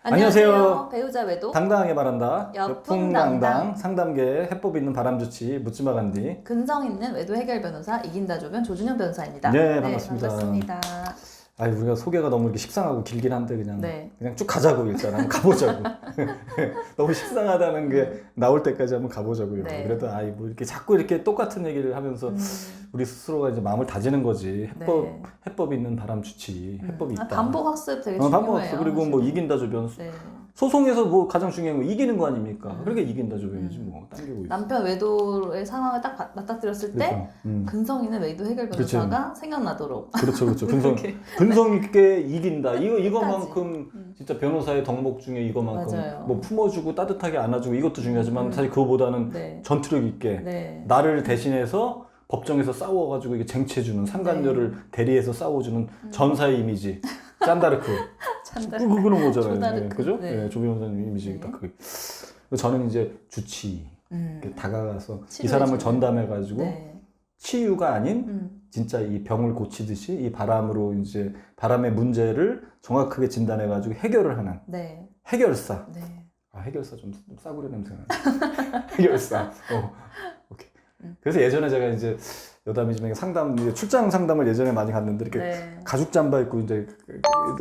안녕하세요. 배우자 외도 당당하게 말한다. 여풍당당. 상담계 해법 있는 바람주치 묻지마 간디. 근성 있는 외도 해결 변호사 이긴다 조변 조준현 변호사입니다. 네, 반갑습니다. 반갑습니다. 아니 우리가 소개가 너무 이렇게 식상하고 길긴 한데 그냥 네. 쭉 가자고 일단 한번 가보자고. 너무 식상하다는 게 나올 때까지 한번 가보자고요. 네. 그래도 뭐 이렇게 자꾸 이렇게 똑같은 얘기를 하면서 우리 스스로가 이제 마음을 다지는 거지. 해법 있는 바람주치. 해법이 있다. 반복 학습 되게 중요해요. 반복 학습. 그리고 뭐 이긴다 조변. 네. 소송에서 뭐 가장 중요한 거 이기는 거 아닙니까? 그러니까 이긴다 조변이지 뭐 당기고 있어. 남편 외도의 상황을 딱 맞닥뜨렸을 때 그렇죠. 근성 있는 외도 해결 변호사가 생각나도록. 그렇죠. 근성 있게 이긴다. 이거만큼 진짜 변호사의 덕목 중에 이거만큼 맞아요. 뭐 품어주고 따뜻하게 안아주고 이것도 중요하지만 사실 그거보다는 네. 전투력 있게 네. 나를 대신해서 법정에서 싸워가지고 이게 쟁취해주는 상간녀를 대리해서 싸워주는 전사의 이미지. 짠다르크. 그런 거잖아요. 네, 그죠? 네, 조 변호사님 이미지 딱 그게. 저는 이제 주치 이렇게 다가가서 이 사람을 전담해가지고 치유가 아닌 진짜 이 병을 고치듯이 이 바람으로 이제 바람의 문제를 정확하게 진단해가지고 해결을 하는 해결사. 해결사 좀 싸구려 냄새나. 해결사. 오케이. 그래서 예전에 제가 이제 여담이지만 출장 상담을 예전에 많이 갔는데 이렇게 가죽 잠바 입고 이제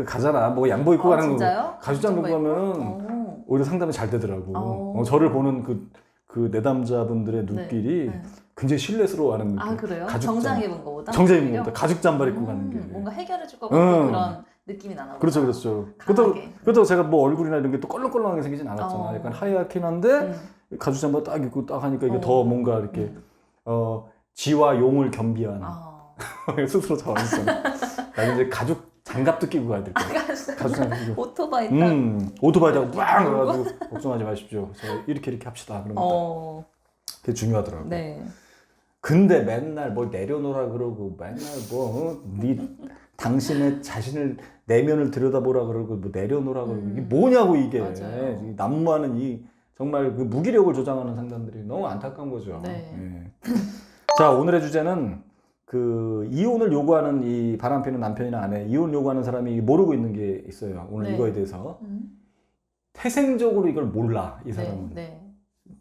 가잖아. 뭐 양복 입고 가는 거. 가죽 잠바 입고 가면은 오히려 상담이 잘 되더라고. 저를 보는 그 내담자분들의 눈길이 굉장히 신뢰스러워하는 느낌. 그래요? 정장 입은 거보다? 정장 입은 거보다 가죽 잠바를 입고 가는 게 뭔가 해결해 줄 것 같은 그런 느낌이 나나 보다. 그렇죠. 그렇다고 제가 뭐 얼굴이나 이런 게 또 껄렁껄렁하게 생기진 않았잖아. 약간 하얗긴 한데 가죽 잠바 딱 입고 딱 하니까 이게 더 뭔가 이렇게 지와 용을 겸비한 스스로 자원했어. 나 이제 가죽 장갑도 끼고 가야 될 거야. 가죽 장갑 끼고. 오토바이 딱. 오토바이다가 빵 그래가지고 걱정하지 마십시오. 제가 이렇게 합시다. 그런 거. 그게 중요하더라고. 네. 근데 맨날 뭘 내려놓으라 그러고 맨날 당신의 자신을 내면을 들여다보라 그러고 뭐 내려놓으라 그러고 이게 뭐냐고 이게. 맞아요. 난무하는 정말 그 무기력을 조장하는 상담들이 너무 안타까운 거죠. 자, 오늘의 주제는 그 이혼을 요구하는 이 바람피는 남편이나 아내, 이혼 요구하는 사람이 모르고 있는 게 있어요. 오늘 이거에 대해서. 태생적으로 이걸 몰라, 이 사람은.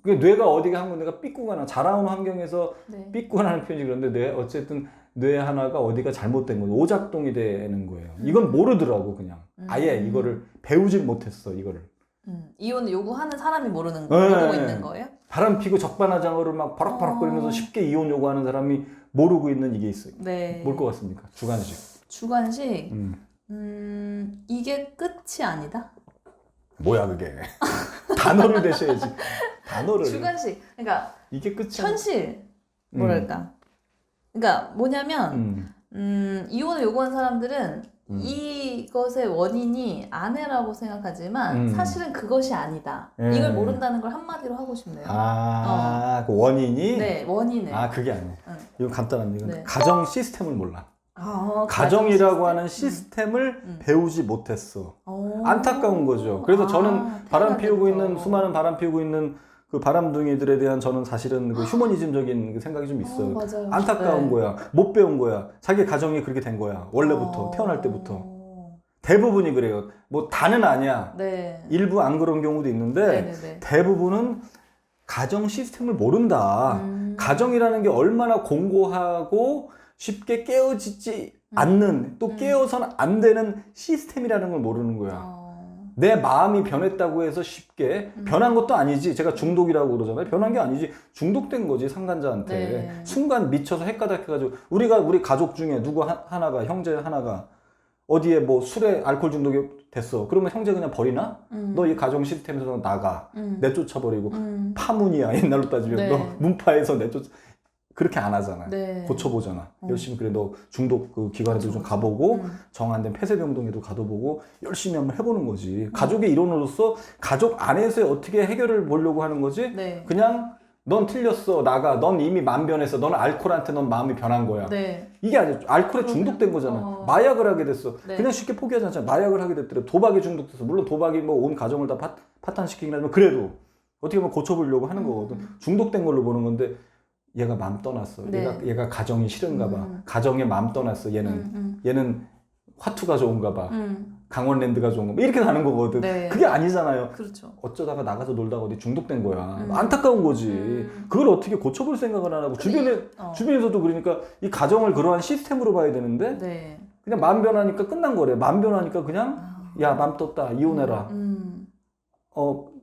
뇌가 어디가 한 건 내가 삐꾸가 자라온 환경에서 삐꾸가 나는 표현이 그런데 어쨌든 뇌 하나가 어디가 잘못된 거예요. 오작동이 되는 거예요. 이건 모르더라고, 그냥. 아예 이거를 배우질 못했어, 이거를. 이혼을 요구하는 사람이 모르고 있는 거예요? 바람 피고 적반하장으로 막 바락바락거리면서 쉽게 이혼 요구하는 사람이 모르고 있는 이게 있어요. 뭘 것 같습니까? 주관식. 주관식? 이게 끝이 아니다? 뭐야 그게? 단어를 대셔야지. 단어를. 주관식. 그러니까 이게 끝이 현실. 뭐랄까. 그러니까 뭐냐면 이혼을 요구하는 사람들은 이것의 원인이 아내라고 생각하지만 사실은 그것이 아니다. 이걸 모른다는 걸 한마디로 하고 싶네요. 그 원인이? 네, 원인을. 그게 아니에요. 이건 간단한 이건 가정 시스템을 몰라. 가정이라고 하는 시스템을 배우지 못했어. 안타까운 거죠. 그래서 저는 바람 피우고 있는 수많은 바람 피우고 있는 그 바람둥이들에 대한 저는 사실은 그 휴머니즘적인 생각이 좀 있어요. 맞아요. 안타까운 거야. 못 배운 거야. 자기 가정이 그렇게 된 거야. 원래부터 태어날 때부터. 대부분이 그래요. 뭐 다는 아니야. 일부 안 그런 경우도 있는데 대부분은 가정 시스템을 모른다. 가정이라는 게 얼마나 공고하고 쉽게 깨어지지 않는 또 깨어서는 안 되는 시스템이라는 걸 모르는 거야. 내 마음이 변했다고 해서 쉽게 변한 것도 아니지. 제가 중독이라고 그러잖아요. 변한 게 아니지. 중독된 거지 상간자한테. 순간 미쳐서 헷가닥해가지고 우리 가족 중에 누구 하나가 형제 하나가 어디에 뭐 술에 알코올 중독이 됐어. 그러면 형제 그냥 버리나? 너 이 가정 시스템에서 나가. 내쫓아버리고 파문이야. 옛날로 따지면 너 문파에서 그렇게 안 하잖아. 고쳐보잖아. 열심히 그래 너 중독 그 기관에도 좀 가보고 정 안 된 폐쇄병동에도 가둬보고 열심히 한번 해보는 거지. 가족의 일원으로서 가족 안에서 어떻게 해결을 보려고 하는 거지. 그냥 넌 틀렸어 나가. 넌 이미 만변했어. 넌 알코올한테 넌 마음이 변한 거야. 이게 아니야. 알코올에 중독된 거잖아. 마약을 하게 됐어. 그냥 쉽게 포기하지 않잖아. 마약을 하게 됐더래. 도박에 중독됐어. 물론 도박이 뭐 온 가정을 다 파탄시키긴 하지만 그래도 어떻게 보면 고쳐보려고 하는 거거든. 중독된 걸로 보는 건데 얘가 마음 떠났어. 얘가 가정이 싫은가 봐. 가정에 마음 떠났어. 얘는 화투가 좋은가 봐. 강원랜드가 좋은 거 이렇게 가는 거거든. 네. 그게 아니잖아요. 그렇죠. 어쩌다가 나가서 놀다가 어디 중독된 거야. 안타까운 거지. 그걸 어떻게 고쳐볼 생각을 안 하고 주변에서도 그러니까 이 가정을 그러한 시스템으로 봐야 되는데 네. 그냥 마음 변하니까 끝난 거래. 마음 변하니까 그냥 야, 맘 떴다. 이혼해라.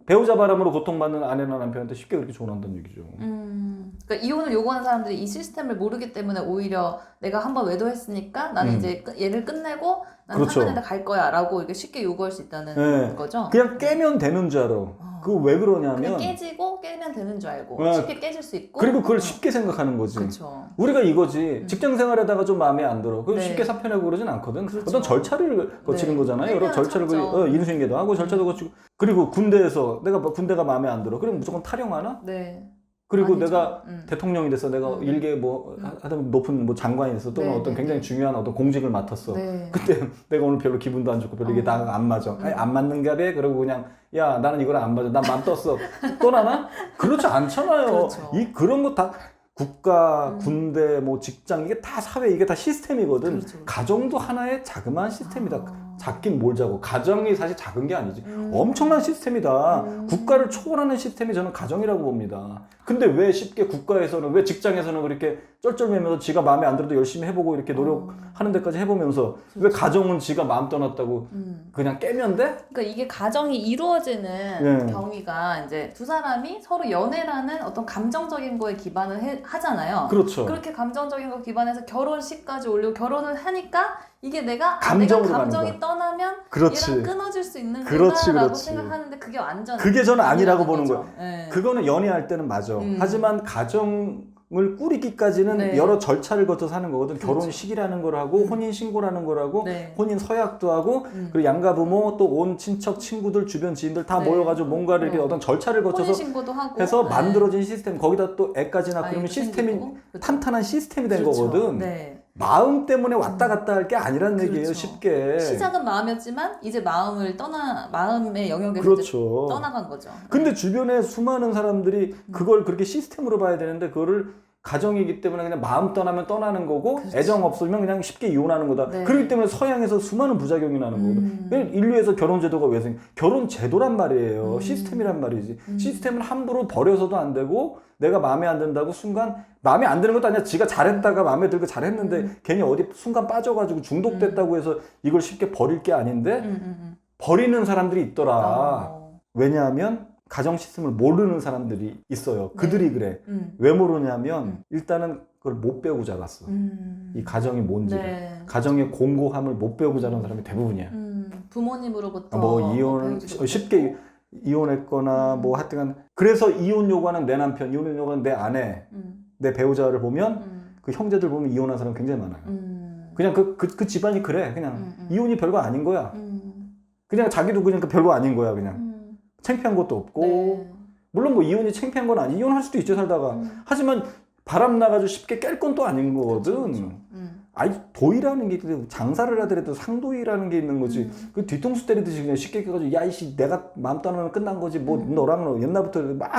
배우자 바람으로 고통받는 아내나 남편한테 쉽게 그렇게 조언한다는 얘기죠. 그러니까 이혼을 요구하는 사람들이 이 시스템을 모르기 때문에 오히려 내가 한번 외도했으니까 나는 이제 얘를 끝내고 나는 그렇죠. 상간에 갈 거야 라고 이렇게 쉽게 요구할 수 있다는 네. 거죠. 그냥 깨면 되는 줄 알아. 그거 왜 그러냐면 그냥 깨지고 깨면 되는 줄 알고 네. 쉽게 깨질 수 있고 그리고 그걸 쉽게 생각하는 거지. 그렇죠. 우리가 이거지. 직장 생활에다가 좀 마음에 안 들어. 그걸 네. 쉽게 사표내고 그러진 않거든. 그렇죠. 어떤 절차를 거치는 네. 거잖아요. 여러 절차를 참죠. 인수인계도 하고 절차도 거치고. 그리고 군대에서 내가 군대가 마음에 안 들어. 그럼 무조건 탈영하나? 네. 그리고 아니죠. 내가 대통령이 돼서 내가 일개 뭐 하여튼 높은 뭐 장관이 돼서 또는 네, 어떤 네, 굉장히 네. 중요한 어떤 공직을 맡았어. 네. 그때 내가 오늘 별로 기분도 안 좋고 별로 이게 나랑 안 맞아. 아니, 안 맞는가 봐. 그러고 그냥 야 나는 이거랑 안 맞아. 난 맘 떴어. 떠나나? 그렇지 않잖아요. 그렇죠. 그런 거 다 국가, 군대, 뭐 직장 이게 다 사회 이게 다 시스템이거든. 그렇죠. 가정도 하나의 자그마한 시스템이다. 작긴 뭘 자고 가정이 사실 작은 게 아니지. 엄청난 시스템이다. 국가를 초월하는 시스템이 저는 가정이라고 봅니다. 근데 왜 쉽게 국가에서는 왜 직장에서는 그렇게 쩔쩔매면서 지가 마음에 안 들어도 열심히 해보고 이렇게 노력하는 데까지 해보면서 왜 가정은 지가 마음 떠났다고 그냥 깨면 돼? 그러니까 이게 가정이 이루어지는 경위가 이제 두 사람이 서로 연애라는 어떤 감정적인 거에 기반을 하잖아요. 그렇죠. 그렇게 감정적인 거 기반해서 결혼식까지 올리고 결혼을 하니까 이게 내가 감정으로 내가 가는 감정이 떠나면 그렇지. 얘랑 끊어질 수 있는구나라고 그렇지, 그렇지. 생각하는데 그게 완전 그게 저는 아니라고 보는 거죠. 거예요. 네. 그거는 연애할 때는 맞아. 하지만 가정을 꾸리기까지는 네. 여러 절차를 거쳐서 하는 거거든. 그렇죠. 결혼식이라는 걸 하고 혼인신고라는 걸 하고 네. 혼인 서약도 하고 그리고 양가 부모 또 온 친척 친구들 주변 지인들 다 네. 모여가지고 뭔가를 이렇게 어떤 절차를 거쳐서 혼인신고도 하고 해서 네. 만들어진 시스템 거기다 또 애까지 낳고 그러면 아이도 시스템이 생기고. 그렇죠. 탄탄한 시스템이 된 그렇죠. 거거든. 네. 마음 때문에 왔다 갔다 할 게 아니라는 그렇죠. 얘기예요. 쉽게. 시작은 마음이었지만 이제 마음의 영역에서 그렇죠. 이제 떠나간 거죠. 근데 주변에 수많은 사람들이 그걸 그렇게 시스템으로 봐야 되는데 그거를 가정이기 때문에 그냥 마음 떠나면 떠나는 거고 그렇지. 애정 없으면 그냥 쉽게 이혼하는 거다. 네. 그렇기 때문에 서양에서 수많은 부작용이 나는 거거든. 인류에서 결혼제도가 왜 생겨? 결혼제도란 말이에요. 시스템이란 말이지. 시스템을 함부로 버려서도 안 되고 내가 마음에 안 든다고 순간 마음에 안 드는 것도 아니라 지가 잘했다가 마음에 들고 잘했는데 괜히 어디 순간 빠져가지고 중독됐다고 해서 이걸 쉽게 버릴 게 아닌데 버리는 사람들이 있더라. 왜냐하면 가정 시스템을 모르는 사람들이 있어요. 그들이 그래. 왜 모르냐면 일단은 그걸 못 배우고 자랐어. 이 가정이 뭔지를. 네. 가정의 공고함을 못 배우고 자란 사람이 대부분이야. 부모님으로부터 뭐 이혼 쉽게 이혼했거나 뭐 하여튼간 그래서 이혼 요구하는 내 남편, 이혼 요구하는 내 아내, 내 배우자를 보면 그 형제들 보면 이혼한 사람 굉장히 많아요. 그냥 그 집안이 그래. 그냥 이혼이 별거 아닌 거야. 그냥 자기도 그냥 별거 아닌 거야. 그냥. 창피한 것도 없고 네. 물론 뭐 이혼이 창피한 건 아니 이혼할 수도 있죠 살다가 하지만 바람 나가지고 쉽게 깰 건 또 아닌 거거든. 그렇죠. 아니 도의라는 게 있는데 장사를 하더라도 상도의라는 게 있는 거지. 그 뒤통수 때리듯이 그냥 쉽게 깨가지고 야 이씨 내가 마음 떠나면 끝난 거지 뭐 너랑 옛날부터 막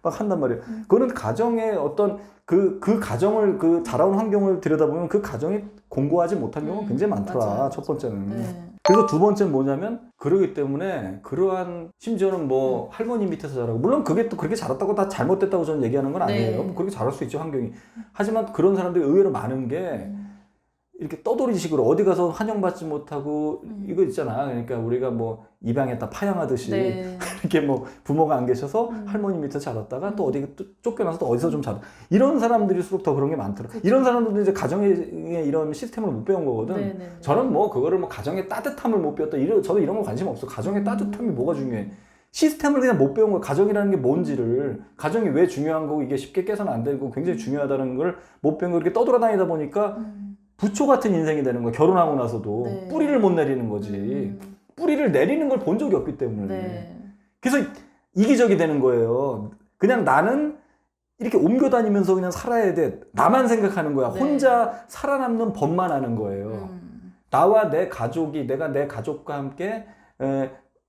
한단 말이야. 그거는 가정의 어떤 그 가정을 그 자라온 환경을 들여다보면 그 가정이 공고하지 못한 경우가 굉장히 많더라. 맞아요. 첫 번째는. 네. 그래서 두 번째는 뭐냐면 그러기 때문에 그러한 심지어는 뭐 할머니 밑에서 자라고 물론 그게 또 그렇게 자랐다고 다 잘못됐다고 저는 얘기하는 건 아니에요. 네. 뭐 그렇게 자랄 수 있죠 환경이. 하지만 그런 사람들이 의외로 많은 게 이렇게 떠돌이식으로 어디 가서 환영받지 못하고 이거 있잖아. 그러니까 우리가 뭐 입양했다 파양하듯이 네. 이렇게 뭐 부모가 안 계셔서 할머니 밑에 자랐다가 또 어디 쫓겨나서 또 어디서 좀 자라. 이런 사람들일수록 더 그런 게 많더라. 그쵸. 이런 사람들은 이제 가정의 이런 시스템을 못 배운 거거든. 네, 네. 저는 뭐 그거를 뭐 가정의 따뜻함을 못 배웠다. 저도 이런 거 관심 없어. 가정의 따뜻함이 뭐가 중요해? 시스템을 그냥 못 배운 거야. 가정이라는 게 뭔지를. 가정이 왜 중요한 거고 이게 쉽게 깨서는 안 되고 굉장히 중요하다는 걸 못 배운 거 이렇게 떠돌아다니다 보니까 부초 같은 인생이 되는 거야. 결혼하고 나서도 네. 뿌리를 못 내리는 거지. 뿌리를 내리는 걸 본 적이 없기 때문에. 네. 그래서 이기적이 되는 거예요. 그냥 나는 이렇게 옮겨 다니면서 그냥 살아야 돼. 나만 생각하는 거야. 네. 혼자 살아남는 법만 하는 거예요. 나와 내 가족이 내가 내 가족과 함께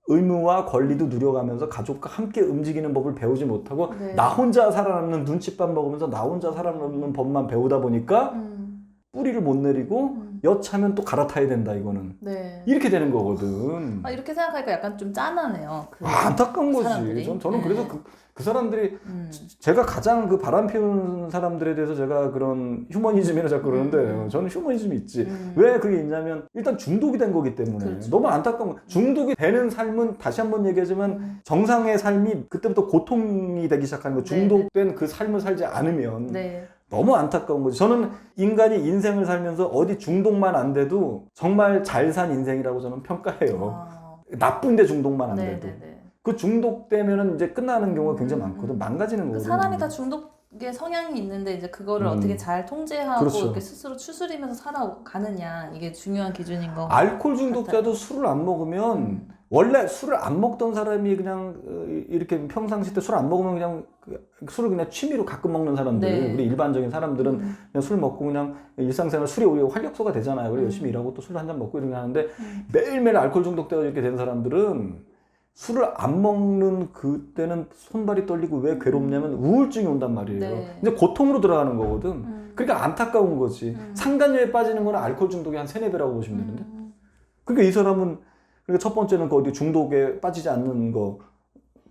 의무와 권리도 누려가면서 가족과 함께 움직이는 법을 배우지 못하고 네. 나 혼자 살아남는 눈칫밥 먹으면서 나 혼자 살아남는 법만 배우다 보니까 뿌리를 못 내리고 여차면 또 갈아타야 된다 이거는. 네. 이렇게 되는 거거든. 이렇게 생각하니까 약간 좀 짠하네요. 안타까운 거지. 사람들이. 저는 그래서 그 사람들이 제가 가장 그 바람 피우는 사람들에 대해서 제가 그런 휴머니즘이라 자꾸 그러는데 저는 휴머니즘이 있지. 왜 그게 있냐면 일단 중독이 된 거기 때문에. 그렇죠. 너무 안타까운 거. 중독이 되는 삶은 다시 한번 얘기하지만 정상의 삶이 그때부터 고통이 되기 시작하는 거. 중독된 그 삶을 살지 않으면 네. 너무 안타까운 거지. 저는 인간이 인생을 살면서 어디 중독만 안 돼도 정말 잘 산 인생이라고 저는 평가해요. 나쁜데 중독만 안 돼도. 그 중독되면은 이제 끝나는 경우가 굉장히 많거든. 망가지는 거거든. 사람이 다 중독의 성향이 있는데 이제 그거를 어떻게 잘 통제하고 그렇죠. 이렇게 스스로 추스리면서 살아가느냐 이게 중요한 기준인 거. 알코올 중독자도 술을 안 먹으면 원래 술을 안 먹던 사람이 그냥 이렇게 평상시 때 술 안 먹으면 그냥 술을 그냥 취미로 가끔 먹는 사람들, 네. 우리 일반적인 사람들은 그냥 술 먹고 그냥 일상생활 술이 오히려 활력소가 되잖아요. 그래 열심히 일하고 또 술 한 잔 먹고 이런 거 하는데 매일매일 알코올 중독되어 이렇게 된 사람들은 술을 안 먹는 그때는 손발이 떨리고 왜 괴롭냐면 우울증이 온단 말이에요. 네. 이제 고통으로 들어가는 거거든. 그러니까 안타까운 거지. 상간녀에 빠지는 거는 알코올 중독이 한 3-4배라고 보시면 되는데. 그러니까 이 사람은 그러니까 첫 번째는 그 어디 중독에 빠지지 않는 거,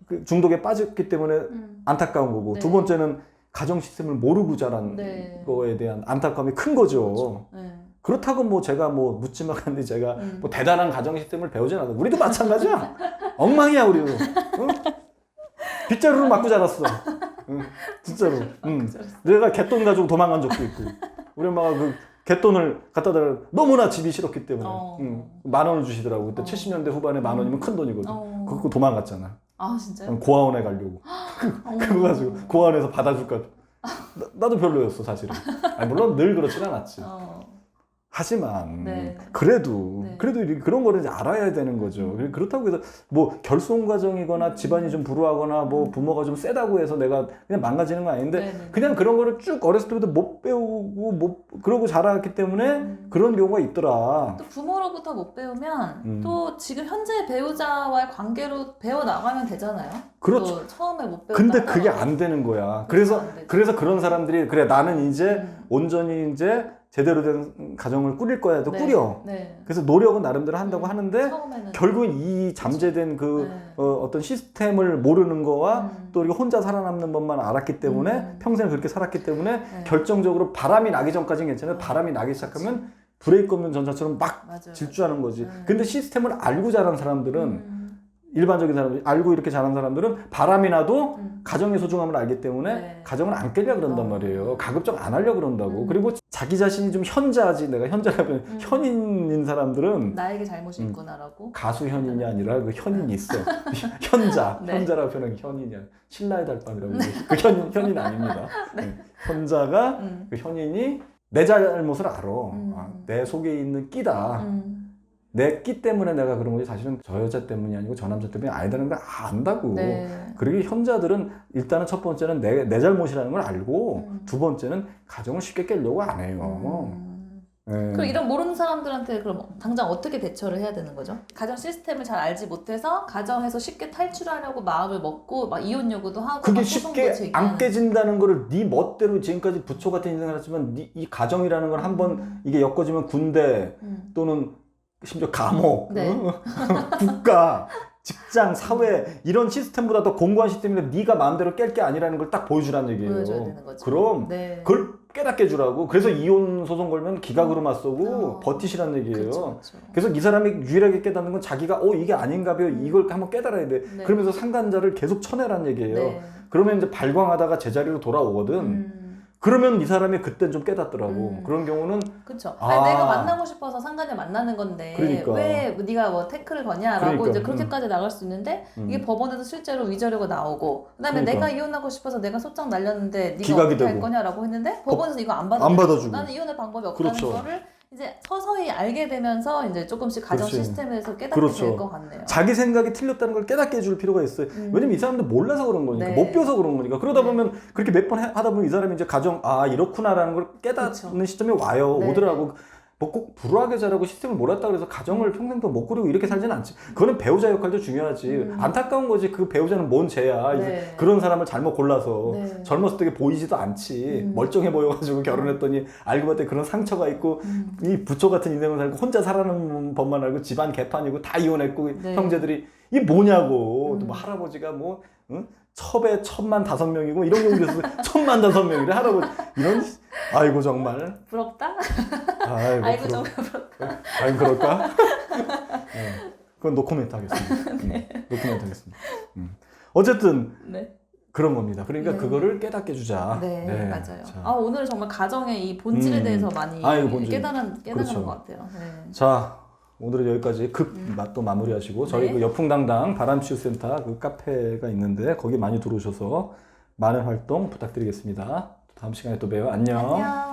그 중독에 빠졌기 때문에 안타까운 거고, 네. 두 번째는 가정 시스템을 모르고 자란 거에 대한 안타까움이 큰 거죠. 그렇죠. 그렇다고 뭐 제가 뭐 묻지마간데 제가 뭐 대단한 가정 시스템을 배우진 않아. 우리도 마찬가지야. 엉망이야 우리도. 응? 빗자루로 맞고 자랐어. 응, 진짜로. 응. 내가 갯돈 가지고 도망간 적도 있고. 우리 엄마가 그 갯돈을 갖다 달라 너무나 집이 싫었기 때문에 10,000원을 주시더라고. 그때 70년대 후반에 10,000원이면 큰 돈이거든. 그거 갖고 도망갔잖아. 아 진짜요? 고아원에 가려고. 그거 가지고 고아원에서 받아줄까. 나도 별로였어 사실은. 아니, 물론 늘 그렇진 않았지. 하지만 그래도 그런 거를 이제 알아야 되는 거죠. 그렇다고 해서 뭐 결손 과정이거나 집안이 좀 불우하거나 뭐 부모가 좀 세다고 해서 내가 그냥 망가지는 건 아닌데 그냥 그런 거를 쭉 어렸을 때부터 못 배우고 못 그러고 자랐기 때문에 그런 경우가 있더라. 또 부모로부터 못 배우면 또 지금 현재 배우자와의 관계로 배워 나가면 되잖아요. 그렇죠. 또 처음에 못 배웠다가 근데 그게 안 되는 거야. 그래서 그런 사람들이 그래 나는 이제 온전히 이제 제대로 된 가정을 꾸릴 거야 해도 꾸려. 그래서 노력은 나름대로 한다고 하는데 결국은 이 잠재된 그 어떤 시스템을 모르는 거와 또 이렇게 혼자 살아남는 법만 알았기 때문에 평생 그렇게 살았기 때문에 결정적으로 바람이 나기 전까지는 괜찮아요. 바람이 나기 시작하면 브레이크 없는 전차처럼 막 질주하는 거지. 근데 시스템을 알고 자란 사람들은 일반적인 사람들 알고 이렇게 자란 사람들은 바람이 나도 가정의 소중함을 알기 때문에 가정을 안 깨려 그런단 말이에요. 가급적 안 하려 그런다고. 그리고 자기 자신이 좀 현자지. 내가 현자라면 현인인 사람들은 나에게 잘못이 있구나라고. 가수 현인이 아니라 그 현인이 있어. 현자. 현자라고 표현하는 게 현인이야. 신라의 달밤이라고. 그 현인 아닙니다. 현자가 그 현인이 내 잘못을 알아. 내 속에 있는 끼다. 내 끼 때문에 내가 그런 거지 사실은 저 여자 때문이 아니고 저 남자 때문이 아니다는 걸 안다고. 그리고 현자들은 일단은 첫 번째는 내 잘못이라는 걸 알고 두 번째는 가정을 쉽게 깨려고 안 해요. 그럼 이런 모르는 사람들한테 그럼 당장 어떻게 대처를 해야 되는 거죠? 가정 시스템을 잘 알지 못해서 가정에서 쉽게 탈출하려고 마음을 먹고 막 이혼 요구도 하고 그게 쉽게 안 깨진다는 거를 네 멋대로 지금까지 부처 같은 인생을 했지만 이 가정이라는 걸 한번 이게 엮어지면 군대 또는 심지어 감옥, 국가, 직장, 사회 이런 시스템보다 더 공고한 시스템인데 네가 마음대로 깰 게 아니라는 걸 딱 보여주라는 얘기예요. 보여줘야 되는 거죠. 그럼 그걸 깨닫게 해주라고. 그래서 이혼 소송 걸면 기각으로 맞서고 버티시라는 얘기예요. 그래서 이 사람이 유일하게 깨닫는 건 자기가 이게 아닌가 봐요. 이걸 한번 깨달아야 돼. 그러면서 상간자를 계속 쳐내라는 얘기예요. 그러면 이제 발광하다가 제자리로 돌아오거든. 그러면 이 사람이 그땐 좀 깨닫더라고. 그런 경우는 그렇죠. 내가 만나고 싶어서 상간을 만나는 건데 그러니까. 왜 네가 뭐 태클을 거냐라고 그러니까. 이제 그렇게까지 나갈 수 있는데 이게 법원에서 실제로 위자료가 나오고 그다음에 내가 이혼하고 싶어서 내가 소장 날렸는데 네가 어떻게 할 거냐라고 했는데 법원에서 이거 안 받아주고 나는 이혼할 방법이 없다는 거를 이제 서서히 알게 되면서 이제 조금씩 가정 시스템에서 깨닫게 될 것 같네요. 자기 생각이 틀렸다는 걸 깨닫게 해줄 필요가 있어요. 왜냐면 이 사람들 몰라서 그런 거니까, 못 배워서 그런 거니까. 그러다 보면 그렇게 몇 번 하다 보면 이 사람이 이제 가정 이렇구나라는 걸 깨닫는 시점이 와요. 오더라고. 뭐 꼭 불우하게 자라고 시스템을 몰았다 그래서 가정을 평생 더 못 꾸리고 이렇게 살지는 않지. 그거는 배우자 역할도 중요하지. 안타까운 거지. 그 배우자는 뭔 죄야. 네. 그런 사람을 잘못 골라서 네. 젊었을 때 보이지도 않지. 멀쩡해 보여가지고 결혼했더니 알고 봤더니 그런 상처가 있고 이 부초 같은 인생을 살고 혼자 살아가는 법만 알고 집안 개판이고 다 이혼했고 네. 형제들이 이게 뭐냐고. 또 뭐 할아버지가 뭐 응? 첩에 10,000,005명이고 이런 경우도 있어서 10,000,005명이래 할아버지. 이런 아이고 정말 부럽다? 아이고 정말 부럽다. 아니 그럴까? 네. 그건 노코멘트 하겠습니다. 네. 노코멘트 하겠습니다. 어쨌든 네. 그런 겁니다. 그러니까 네. 그거를 깨닫게 주자. 네, 네. 맞아요. 자. 오늘 정말 가정의 이 본질에 대해서 많이 본질. 깨달은 그렇죠. 것 같아요. 네. 자, 오늘은 여기까지 또 마무리하시고 저희 네. 그 여풍당당 바람치유센터 그 카페가 있는데 거기 많이 들어오셔서 많은 활동 부탁드리겠습니다. 다음 시간에 또 봬요. 안녕. 안녕.